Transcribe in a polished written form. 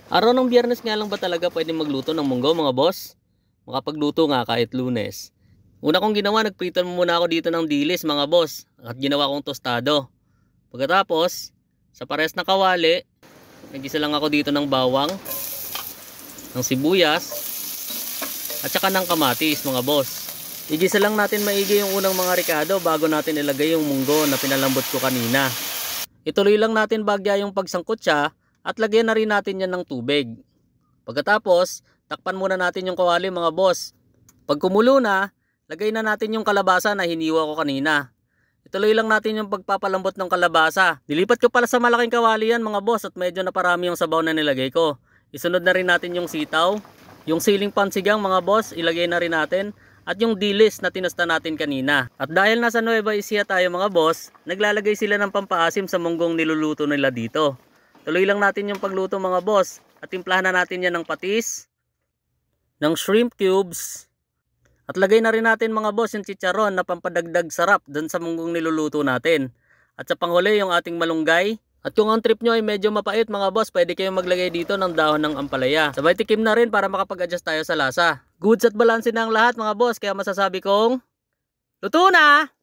Araw ng Biyernes nga lang ba talaga pwede magluto ng munggo mga boss? Makapagluto nga kahit Lunes. Una kong ginawa, nagprito muna ako dito ng dilis mga boss. At ginawa kong tostado. Pagkatapos, sa pares na kawali, nagisa lang ako dito ng bawang, ng sibuyas, at saka ng kamatis mga boss. Igisa lang natin maigi yung unang mga ricado bago natin ilagay yung munggo na pinalambot ko kanina. Ituloy lang natin bagya yung pagsangkot siya at lagyan na rin natin yan ng tubig. Pagkatapos, takpan muna natin yung kawali mga boss. Pag kumulo na, lagay na natin yung kalabasa na hiniwa ko kanina. Ituloy lang natin yung pagpapalambot ng kalabasa. Dilipat ko pala sa malaking kawali yan mga boss at medyo naparami yung sabaw na nilagay ko. Isunod na rin natin yung sitaw. Yung siling pansigang mga boss, ilagay na rin natin. At yung dilis na tinusta natin kanina. At dahil nasa Nueva Ecija tayo mga boss, naglalagay sila ng pampaasim sa munggong niluluto nila dito. Tuloy lang natin yung pagluto mga boss. At timplahan na natin yan ng patis, ng shrimp cubes. At lagay na rin natin mga boss yung chicharon na pampadagdag sarap dun sa munggong niluluto natin. At sa panghuli yung ating malunggay. At kung ang trip nyo ay medyo mapait mga boss, pwede kayong maglagay dito ng dahon ng ampalaya. Sabay tikim na rin para makapag-adjust tayo sa lasa. Goods at balanse na ang lahat mga boss, kaya masasabi kong luto na!